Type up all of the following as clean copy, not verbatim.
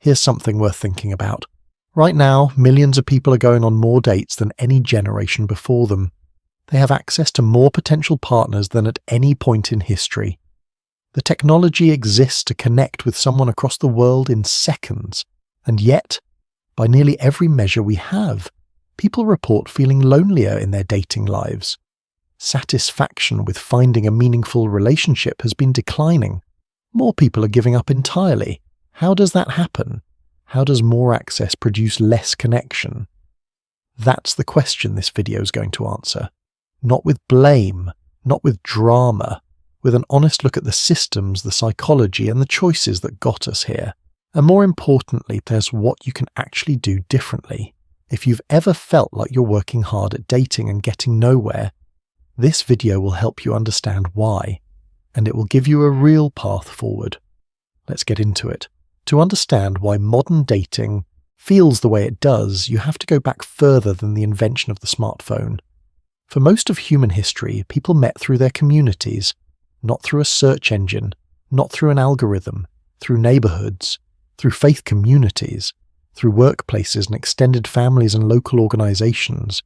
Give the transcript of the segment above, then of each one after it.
Here's something worth thinking about. Right now, millions of people are going on more dates than any generation before them. They have access to more potential partners than at any point in history. The technology exists to connect with someone across the world in seconds, and yet, by nearly every measure we have, people report feeling lonelier in their dating lives. Satisfaction with finding a meaningful relationship has been declining. More people are giving up entirely. How does that happen? How does more access produce less connection? That's the question this video is going to answer. Not with blame, not with drama, with an honest look at the systems, the psychology, and the choices that got us here. And more importantly, there's what you can actually do differently. If you've ever felt like you're working hard at dating and getting nowhere, this video will help you understand why, and it will give you a real path forward. Let's get into it. To understand why modern dating feels the way it does, you have to go back further than the invention of the smartphone. For most of human history, people met through their communities, not through a search engine, not through an algorithm, through neighborhoods, through faith communities, through workplaces and extended families and local organizations.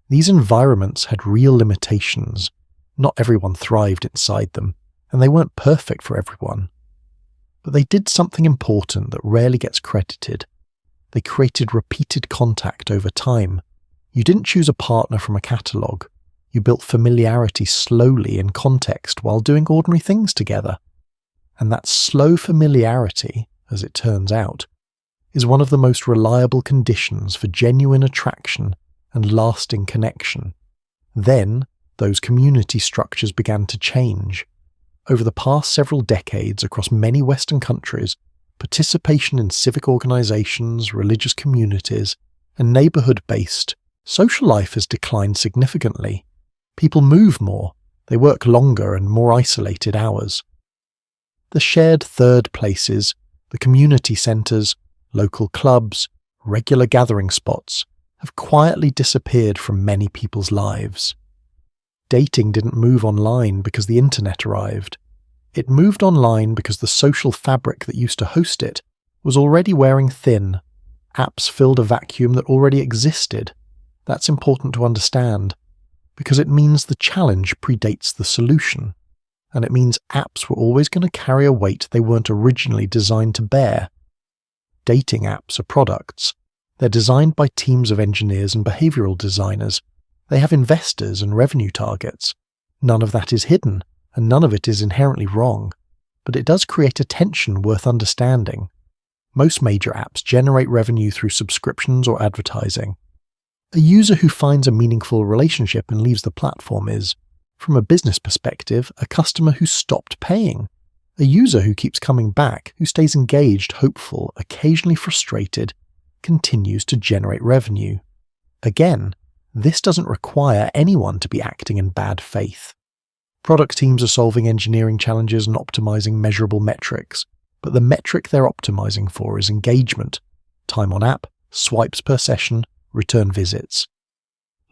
These environments had real limitations. Not everyone thrived inside them, and they weren't perfect for everyone. But they did something important that rarely gets credited. They created repeated contact over time. You didn't choose a partner from a catalogue. You built familiarity slowly in context while doing ordinary things together. And that slow familiarity, as it turns out, is one of the most reliable conditions for genuine attraction and lasting connection. Then, those community structures began to change. Over the past several decades across many Western countries, participation in civic organizations, religious communities, and neighborhood-based social life has declined significantly. People move more, they work longer and more isolated hours. The shared third places, the community centers, local clubs, regular gathering spots have quietly disappeared from many people's lives. Dating didn't move online because the internet arrived. It moved online because the social fabric that used to host it was already wearing thin. Apps filled a vacuum that already existed. That's important to understand, because it means the challenge predates the solution, and it means apps were always going to carry a weight they weren't originally designed to bear. Dating apps are products. They're designed by teams of engineers and behavioral designers. They have investors and revenue targets. None of that is hidden, and none of it is inherently wrong, but it does create a tension worth understanding. Most major apps generate revenue through subscriptions or advertising. A user who finds a meaningful relationship and leaves the platform is, from a business perspective, a customer who stopped paying. A user who keeps coming back, who stays engaged, hopeful, occasionally frustrated, continues to generate revenue. Again, this doesn't require anyone to be acting in bad faith. Product teams are solving engineering challenges and optimizing measurable metrics, but the metric they're optimizing for is engagement, time on app, swipes per session, return visits.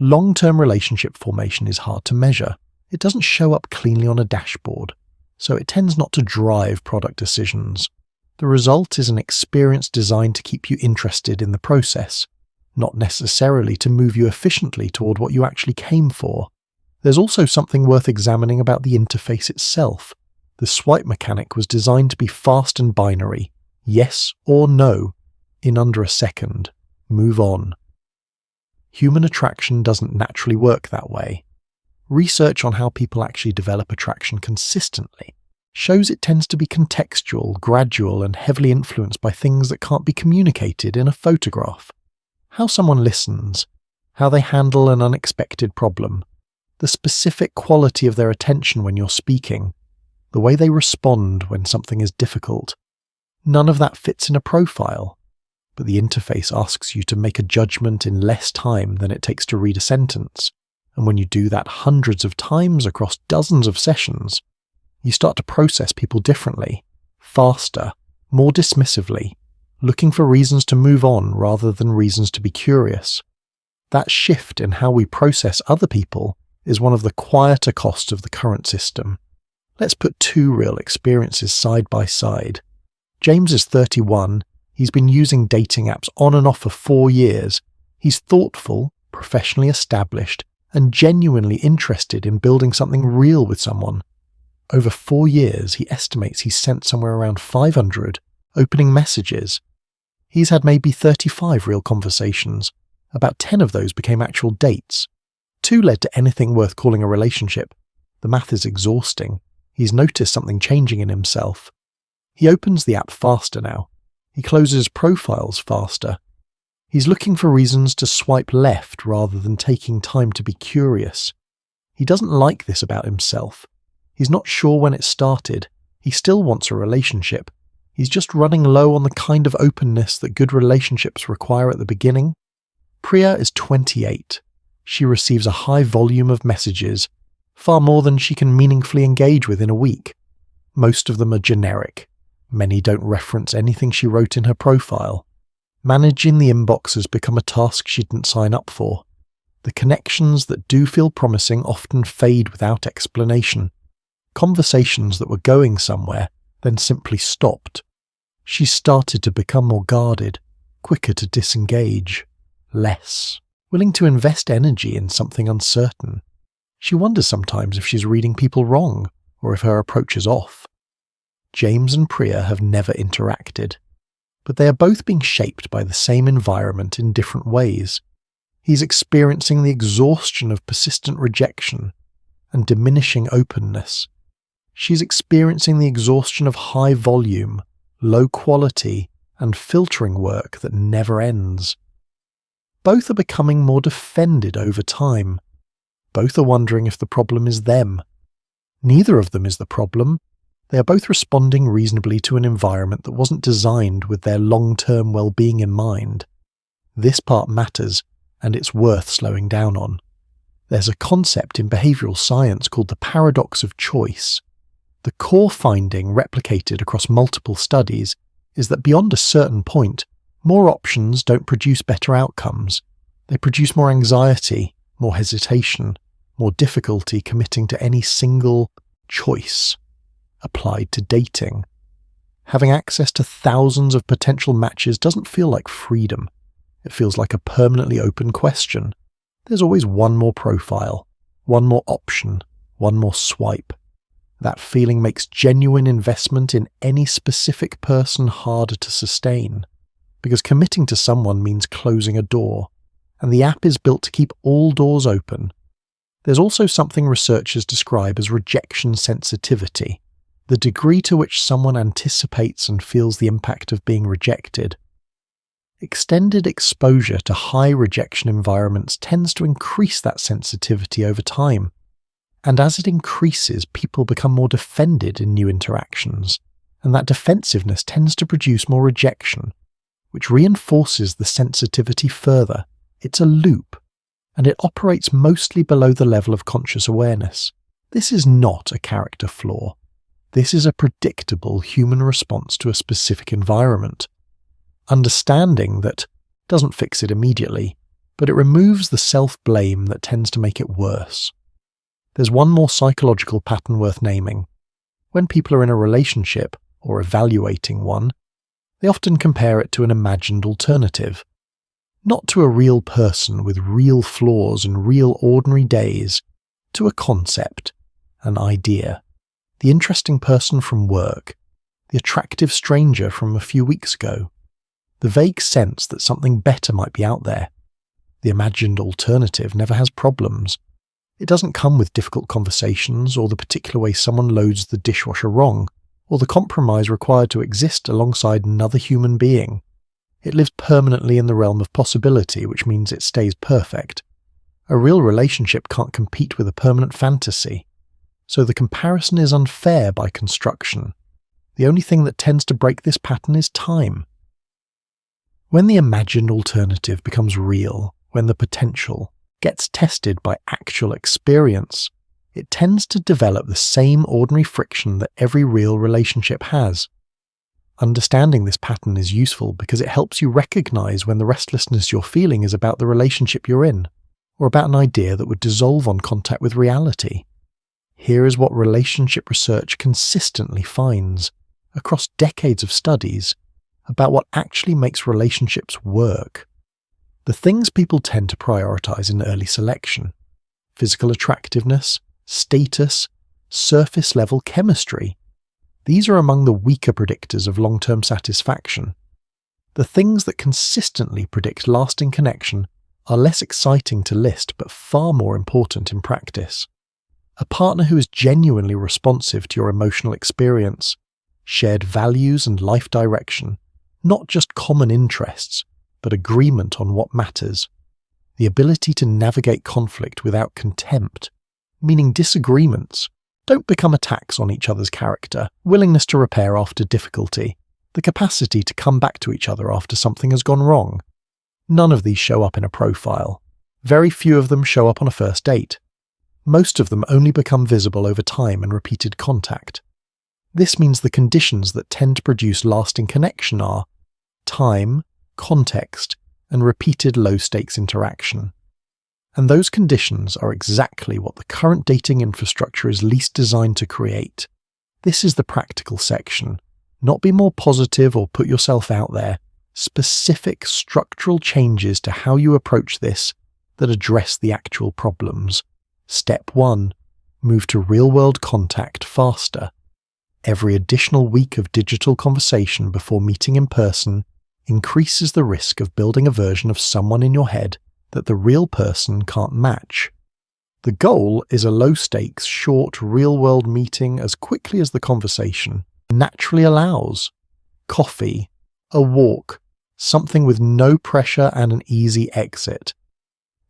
Long-term relationship formation is hard to measure. It doesn't show up cleanly on a dashboard, so it tends not to drive product decisions. The result is an experience designed to keep you interested in the process, not necessarily to move you efficiently toward what you actually came for. There's also something worth examining about the interface itself. The swipe mechanic was designed to be fast and binary, yes or no, in under a second. Move on. Human attraction doesn't naturally work that way. Research on how people actually develop attraction consistently shows it tends to be contextual, gradual, and heavily influenced by things that can't be communicated in a photograph. How someone listens, how they handle an unexpected problem, the specific quality of their attention when you're speaking, the way they respond when something is difficult. None of that fits in a profile, but the interface asks you to make a judgment in less time than it takes to read a sentence, and when you do that hundreds of times across dozens of sessions, you start to process people differently, faster, more dismissively, looking for reasons to move on rather than reasons to be curious. That shift in how we process other people is one of the quieter costs of the current system. Let's put two real experiences side by side. James is 31, He's been using dating apps on and off for 4 years. He's thoughtful, professionally established, and genuinely interested in building something real with someone. Over 4 years, he estimates he's sent somewhere around 500 opening messages. He's had maybe 35 real conversations. About 10 of those became actual dates. 2 led to anything worth calling a relationship. The math is exhausting. He's noticed something changing in himself. He opens the app faster now. He closes profiles faster. He's looking for reasons to swipe left rather than taking time to be curious. He doesn't like this about himself. He's not sure when it started. He still wants a relationship. He's just running low on the kind of openness that good relationships require at the beginning. Priya is 28. She receives a high volume of messages, far more than she can meaningfully engage with in a week. Most of them are generic. Many don't reference anything she wrote in her profile. Managing the inbox has become a task she didn't sign up for. The connections that do feel promising often fade without explanation. Conversations that were going somewhere then simply stopped. She started to become more guarded, quicker to disengage, less, willing to invest energy in something uncertain. She wonders sometimes if she's reading people wrong, or if her approach is off. James and Priya have never interacted, but they are both being shaped by the same environment in different ways. He's experiencing the exhaustion of persistent rejection and diminishing openness. She's experiencing the exhaustion of high volume, low quality, and filtering work that never ends. Both are becoming more defended over time. Both are wondering if the problem is them. Neither of them is the problem. They are both responding reasonably to an environment that wasn't designed with their long-term well-being in mind. This part matters, and it's worth slowing down on. There's a concept in behavioral science called the paradox of choice. The core finding, replicated across multiple studies, is that beyond a certain point, more options don't produce better outcomes. They produce more anxiety, more hesitation, more difficulty committing to any single choice. Applied to dating. Having access to thousands of potential matches doesn't feel like freedom. It feels like a permanently open question. There's always one more profile, one more option, one more swipe. That feeling makes genuine investment in any specific person harder to sustain, because committing to someone means closing a door, and the app is built to keep all doors open. There's also something researchers describe as rejection sensitivity, the degree to which someone anticipates and feels the impact of being rejected. Extended exposure to high rejection environments tends to increase that sensitivity over time. And as it increases, people become more defended in new interactions, and that defensiveness tends to produce more rejection, which reinforces the sensitivity further. It's a loop, and it operates mostly below the level of conscious awareness. This is not a character flaw. This is a predictable human response to a specific environment. Understanding that doesn't fix it immediately, but it removes the self-blame that tends to make it worse. There's one more psychological pattern worth naming. When people are in a relationship, or evaluating one, they often compare it to an imagined alternative. Not to a real person with real flaws and real ordinary days, to a concept, an idea. The interesting person from work, the attractive stranger from a few weeks ago, the vague sense that something better might be out there. The imagined alternative never has problems. It doesn't come with difficult conversations or the particular way someone loads the dishwasher wrong, or the compromise required to exist alongside another human being. It lives permanently in the realm of possibility, which means it stays perfect. A real relationship can't compete with a permanent fantasy. So the comparison is unfair by construction. The only thing that tends to break this pattern is time. When the imagined alternative becomes real, when the potential gets tested by actual experience, it tends to develop the same ordinary friction that every real relationship has. Understanding this pattern is useful because it helps you recognize when the restlessness you're feeling is about the relationship you're in, or about an idea that would dissolve on contact with reality. Here is what relationship research consistently finds, across decades of studies. about what actually makes relationships work. The things people tend to prioritize in early selection: physical attractiveness, status, surface-level chemistry. These are among the weaker predictors of long-term satisfaction. The things that consistently predict lasting connection are less exciting to list but far more important in practice. A partner who is genuinely responsive to your emotional experience, shared values and life direction, not just common interests, but agreement on what matters. The ability to navigate conflict without contempt, meaning disagreements don't become attacks on each other's character, willingness to repair after difficulty, the capacity to come back to each other after something has gone wrong. None of these show up in a profile. Very few of them show up on a first date. Most of them only become visible over time and repeated contact. This means the conditions that tend to produce lasting connection are time, context, and repeated low-stakes interaction. And those conditions are exactly what the current dating infrastructure is least designed to create. This is the practical section. Not be more positive or put yourself out there. Specific structural changes to how you approach this that address the actual problems. Step 1. Move to real-world contact faster. Every additional week of digital conversation before meeting in person increases the risk of building a version of someone in your head that the real person can't match. The goal is a low-stakes, short, real-world meeting as quickly as the conversation naturally allows. Coffee, a walk, something with no pressure and an easy exit.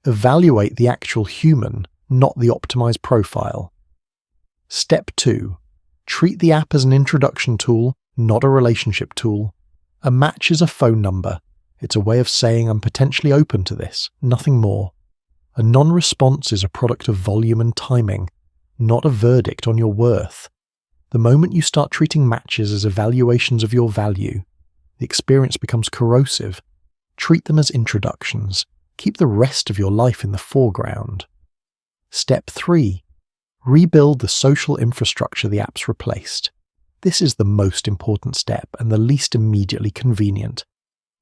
Evaluate the actual human, not the optimized profile. Step 2. Treat the app as an introduction tool, not a relationship tool. A match is a phone number. It's a way of saying I'm potentially open to this, nothing more. A non-response is a product of volume and timing, not a verdict on your worth. The moment you start treating matches as evaluations of your value, the experience becomes corrosive. Treat them as introductions. Keep the rest of your life in the foreground. Step 3. Rebuild the social infrastructure the app's replaced. This is the most important step and the least immediately convenient.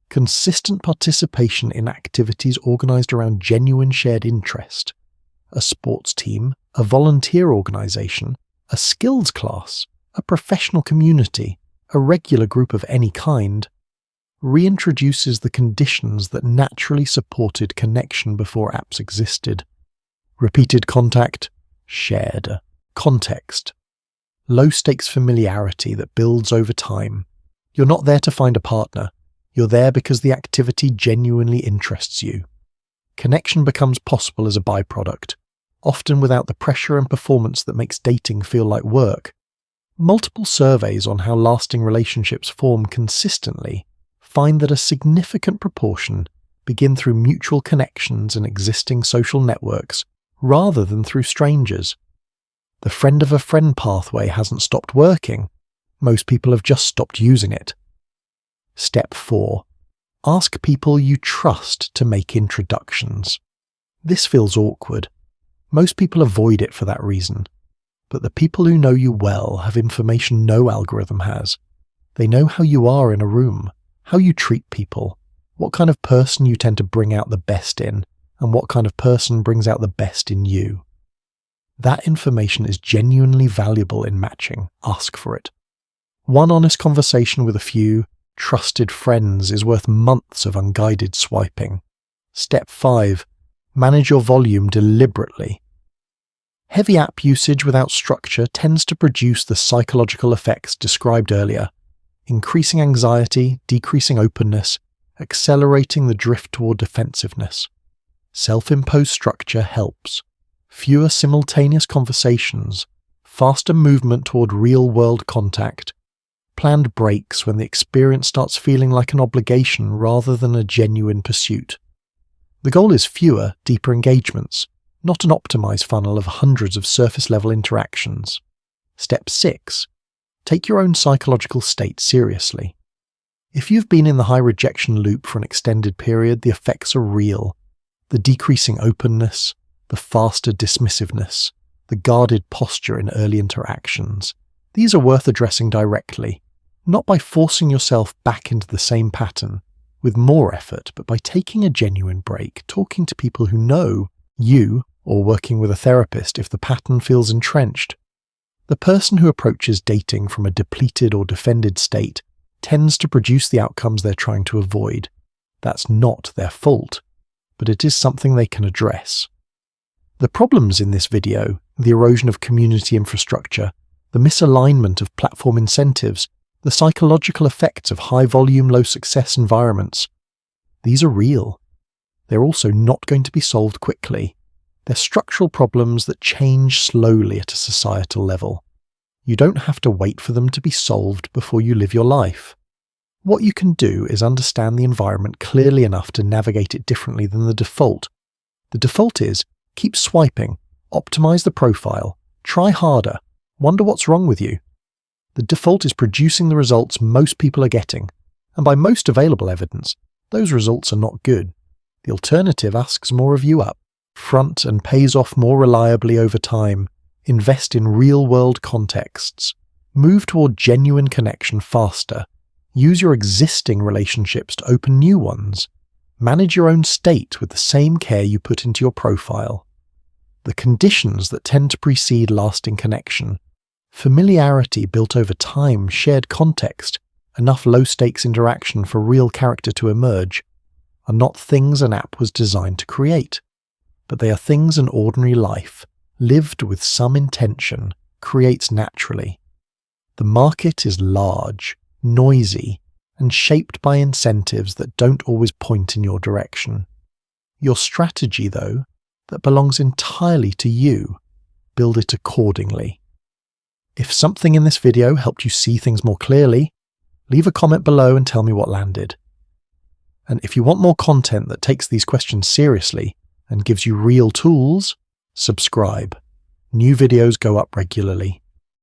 Consistent participation in activities organized around genuine shared interest. A sports team, a volunteer organization, a skills class, a professional community, a regular group of any kind, reintroduces the conditions that naturally supported connection before apps existed. Repeated contact, shared context, low-stakes familiarity that builds over time. You're not there to find a partner. You're there because the activity genuinely interests you. Connection becomes possible as a byproduct, often without the pressure and performance that makes dating feel like work. Multiple surveys on how lasting relationships form consistently find that a significant proportion begin through mutual connections and existing social networks rather than through strangers. The friend of a friend pathway hasn't stopped working. Most people have just stopped using it. Step 4. Ask people you trust to make introductions. This feels awkward. Most people avoid it for that reason. But the people who know you well have information no algorithm has. They know how you are in a room, how you treat people, what kind of person you tend to bring out the best in, and what kind of person brings out the best in you. That information is genuinely valuable in matching. Ask for it. One honest conversation with a few trusted friends is worth months of unguided swiping. Step 5. Manage your volume deliberately. Heavy app usage without structure tends to produce the psychological effects described earlier: increasing anxiety, decreasing openness, accelerating the drift toward defensiveness. Self-imposed structure helps. Fewer simultaneous conversations, faster movement toward real-world contact, planned breaks when the experience starts feeling like an obligation rather than a genuine pursuit. The goal is fewer, deeper engagements, not an optimized funnel of hundreds of surface-level interactions. Step 6. Take your own psychological state seriously. If you've been in the high rejection loop for an extended period, the effects are real. The decreasing openness, the faster dismissiveness, the guarded posture in early interactions. These are worth addressing directly. Not by forcing yourself back into the same pattern with more effort, but by taking a genuine break, talking to people who know you, or working with a therapist if the pattern feels entrenched. The person who approaches dating from a depleted or defended state tends to produce the outcomes they're trying to avoid. That's not their fault, but it is something they can address. The problems in this video, the erosion of community infrastructure, the misalignment of platform incentives, the psychological effects of high-volume, low-success environments, these are real. They're also not going to be solved quickly. They're structural problems that change slowly at a societal level. You don't have to wait for them to be solved before you live your life. What you can do is understand the environment clearly enough to navigate it differently than the default. The default is, keep swiping, optimize the profile, try harder, wonder what's wrong with you. The default is producing the results most people are getting, and by most available evidence, those results are not good. The alternative asks more of you up front and pays off more reliably over time. Invest in real-world contexts. Move toward genuine connection faster. Use your existing relationships to open new ones. Manage your own state with the same care you put into your profile. The conditions that tend to precede lasting connection, familiarity built over time, shared context, enough low-stakes interaction for real character to emerge, are not things an app was designed to create, but they are things an ordinary life, lived with some intention, creates naturally. The market is large, noisy, and shaped by incentives that don't always point in your direction. Your strategy, though, that belongs entirely to you, build it accordingly. If something in this video helped you see things more clearly, leave a comment below and tell me what landed. And if you want more content that takes these questions seriously and gives you real tools, subscribe. New videos go up regularly.